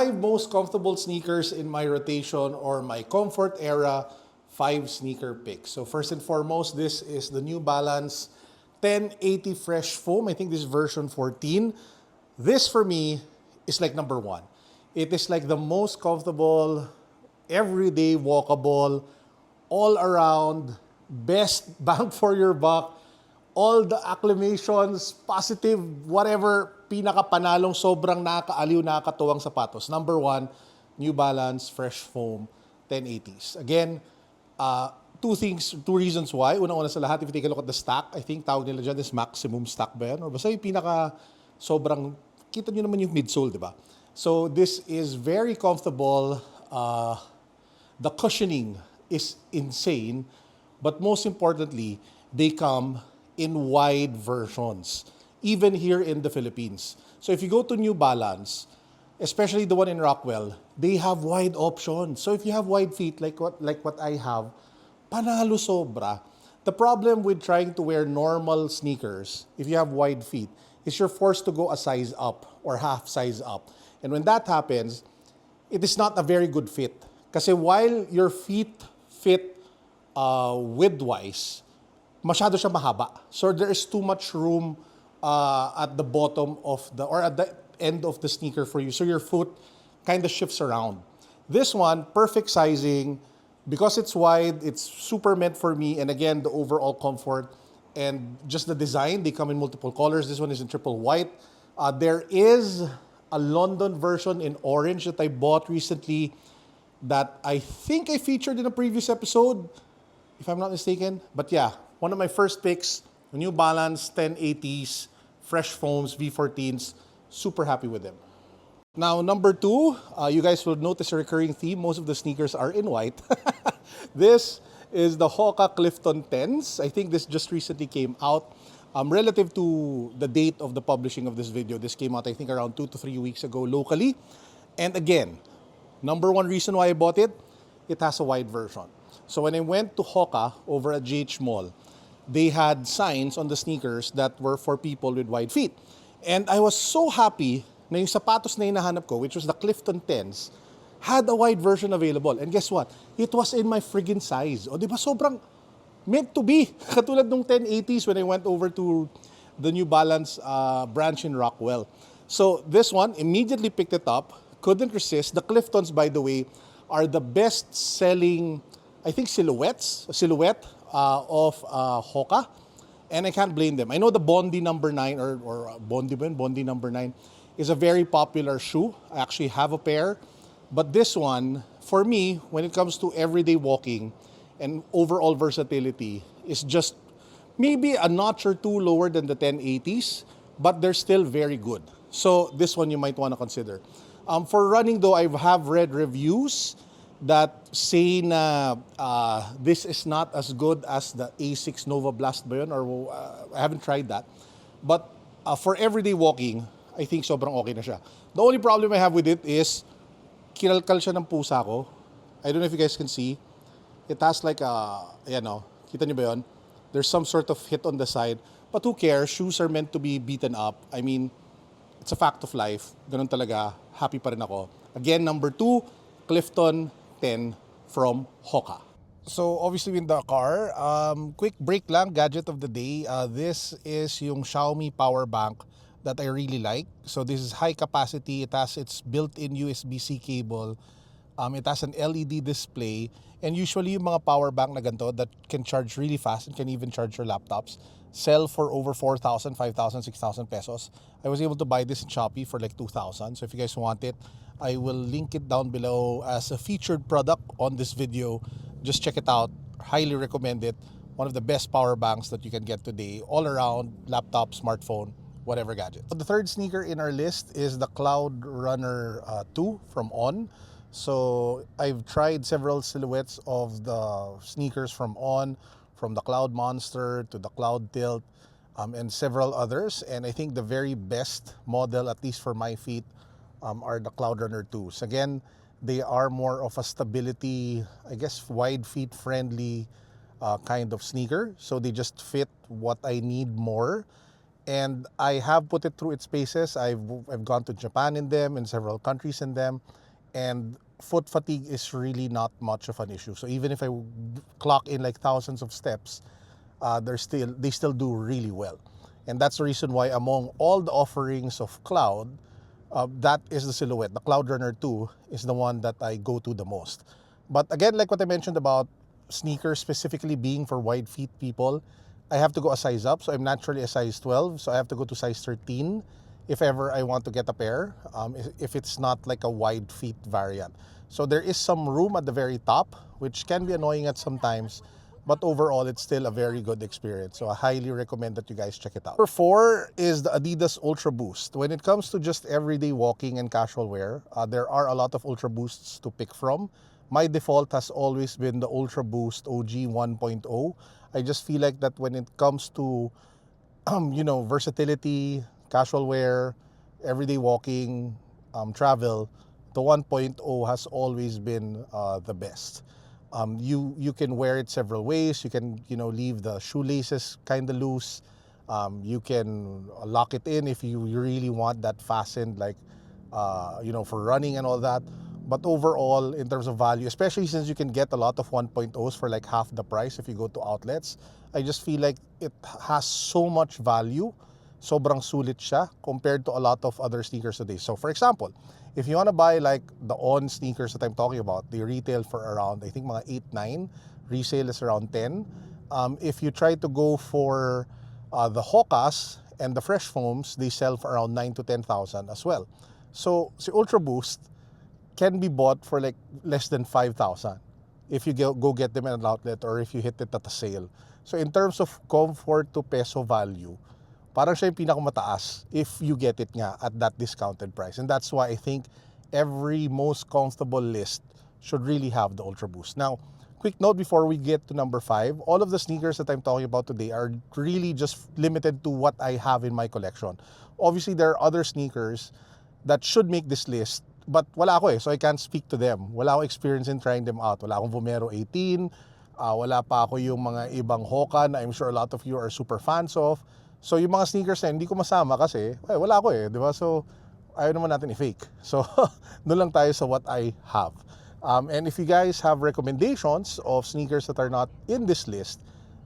5 most comfortable sneakers in my rotation or my comfort era 5 sneaker picks. So first and foremost, this is the New Balance 1080 Fresh Foam. I think this is version 14. This for me is like number 1. It is like the most comfortable, everyday walkable, all around, best bang for your buck, all the acclamations, positive, whatever, pinakapanalong, sobrang nakakaaliw, nakakatuwang sapatos. Number 1, New Balance Fresh Foam 1080s. Again, two reasons why. Una-una sa lahat, if you take a look at the stack, I think tawag nila dyan is maximum stack ba yan? Or basta yung pinaka sobrang, kita nyo naman yung midsole, di ba? So this is very comfortable. The cushioning is insane. But most importantly, they come in wide versions, even here in the Philippines. So if you go to New Balance, especially the one in Rockwell, they have wide options. So if you have wide feet like what I have, panalo sobra. The problem with trying to wear normal sneakers, if you have wide feet, is you're forced to go a size up or half size up. And when that happens, it is not a very good fit. Kasi while your feet fit width-wise, masyado siya mahaba. So there is too much room at the bottom of or at the end of the sneaker for you. So your foot kind of shifts around. This one, perfect sizing. Because it's wide, it's super meant for me. And again, the overall comfort and just the design, they come in multiple colors. This one is in triple white. There is a London version in orange that I bought recently that I think I featured in a previous episode, if I'm not mistaken. But yeah, one of my first picks, New Balance 1080s, Fresh Foams, V14s. Super happy with them. Now, number 2, you guys will notice a recurring theme. Most of the sneakers are in white. This is the Hoka Clifton 10s. I think this just recently came out. Relative to the date of the publishing of this video, this came out, I think, around 2 to 3 weeks ago locally. And again, number 1 reason why I bought it, it has a wide version. So when I went to Hoka over at GH Mall, they had signs on the sneakers that were for people with wide feet. And I was so happy na yung sapatos na hinahanap ko, which was the Clifton 10s, had a wide version available. And guess what? It was in my friggin' size. O di ba sobrang meant to be. Katulad nung 1080s when I went over to the New Balance branch in Rockwell. So this one, immediately picked it up. Couldn't resist. The Cliftons, by the way, are the best-selling, I think, silhouette of Hoka. And I can't blame them. I know the Bondi number 9 or Bondi number 9 is a very popular shoe. I actually have a pair. But this one, for me, when it comes to everyday walking and overall versatility, is just maybe a notch or two lower than the 1080s, but they're still very good. So this one you might want to consider. For running though, I have read reviews that say na this is not as good as the A6 Nova Blast ba yun? Or I haven't tried that. But for everyday walking, I think sobrang okay na siya. The only problem I have with it is kinalkal siya ng pusa ko. I don't know if you guys can see. It has like ayan o, kita niyo ba yun? There's some sort of hit on the side. But who cares? Shoes are meant to be beaten up. I mean, it's a fact of life. Ganun talaga. Happy pa rin ako. Again, number 2, Clifton 10 from Hoka. So obviously in the car, quick break lang, gadget of the day. This is yung Xiaomi power bank that I really like. So this is high capacity. It has its built-in USB-C cable. It has an LED display. And usually yung mga power bank na ganito that can charge really fast and can even charge your laptops sell for over 4,000, 5,000, 6,000 pesos. I was able to buy this in Shopee for like 2,000. So if you guys want it, I will link it down below as a featured product on this video. Just check it out. Highly recommend it. One of the best power banks that you can get today, all around, laptop, smartphone, whatever gadget. The third sneaker in our list is the Cloud Runner 2 from On. So I've tried several silhouettes of the sneakers from On, from the Cloud Monster to the Cloud Tilt, and several others. And I think the very best model, at least for my feet, are the Cloud Runner 2s. Again, they are more of a stability, I guess, wide feet friendly kind of sneaker. So they just fit what I need more. And I have put it through its paces. I've gone to Japan in them, in several countries in them, and foot fatigue is really not much of an issue. So even if I clock in like thousands of steps, they still do really well. And that's the reason why among all the offerings of Cloud, that is the silhouette. The Cloud Runner 2 is the one that I go to the most. But again, like what I mentioned about sneakers specifically being for wide feet people, I have to go a size up. So I'm naturally a size 12, so I have to go to size 13 if ever I want to get a pair, if it's not like a wide feet variant. So there is some room at the very top, which can be annoying at some times, but overall it's still a very good experience. So I highly recommend that you guys check it out. Number 4 is the Adidas Ultraboost. When it comes to just everyday walking and casual wear, there are a lot of Ultraboosts to pick from. My default has always been the Ultraboost OG 1.0. I just feel like that when it comes to versatility, casual wear, everyday walking, travel, the 1.0 has always been the best. You can wear it several ways. You can leave the shoelaces kind of loose. You can lock it in if you really want that fastened, like for running and all that. But overall, in terms of value, especially since you can get a lot of 1.0s for like half the price if you go to outlets, I just feel like it has so much value. Sobrang sulit siya compared to a lot of other sneakers today. So for example, if you want to buy like the On sneakers that I'm talking about, they retail for around, I think mga 8, 9. Resale is around 10. If you try to go for the Hokas and the Fresh Foams, they sell for around 9 to 10,000 as well. So si Ultra Boost can be bought for like less than 5,000 if you go get them at an outlet or if you hit it at a sale. So in terms of comfort to peso value, parang siya yung pinakamataas if you get it nga at that discounted price. And that's why I think every most comfortable list should really have the Ultra Boost. Now, quick note before we get to number 5, all of the sneakers that I'm talking about today are really just limited to what I have in my collection. Obviously, there are other sneakers that should make this list, but wala ako so I can't speak to them. Wala akong experience in trying them out. Wala akong Vomero 18, wala pa ako yung mga ibang Hoka na I'm sure a lot of you are super fans of. So yung mga sneakers na hindi ko masama kasi wala ako di ba? So ayaw naman natin i-fake. So doon lang tayo sa what I have. And if you guys have recommendations of sneakers that are not in this list,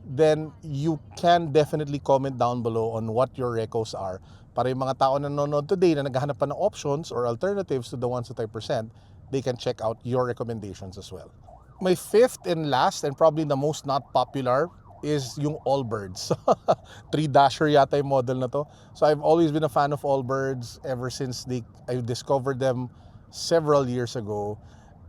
then you can definitely comment down below on what your recos are. Para yung mga tao na nanonood today na naghahanap pa ng options or alternatives to the ones that I present, they can check out your recommendations as well. My 5th and last and probably the most not popular is yung Allbirds. 3-dasher yata yung model na to. So I've always been a fan of Allbirds ever since I discovered them several years ago.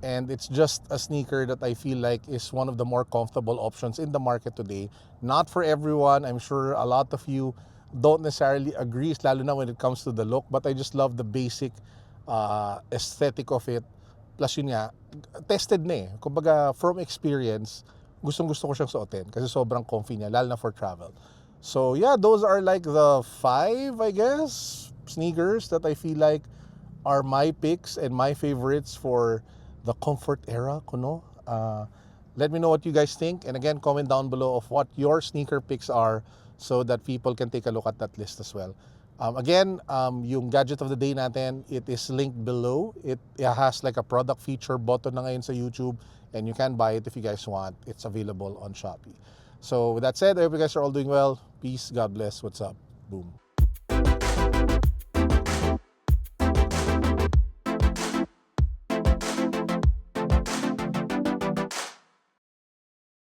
And it's just a sneaker that I feel like is one of the more comfortable options in the market today. Not for everyone. I'm sure a lot of you don't necessarily agree, lalo na when it comes to the look. But I just love the basic aesthetic of it. Plus yun nga, tested na Kumbaga, from experience, gustong-gusto ko siyang suotin kasi sobrang comfy niya, lalo na for travel. So yeah, those are like the 5, I guess, sneakers that I feel like are my picks and my favorites for the comfort era, kuno. Let me know what you guys think. And again, comment down below of what your sneaker picks are so that people can take a look at that list as well. Again, yung gadget of the day natin, it is linked below. It has like a product feature button na ngayon sa YouTube, and you can buy it if you guys want. It's available on Shopee. So with that said, I hope you guys are all doing well. Peace, God bless. What's up? Boom.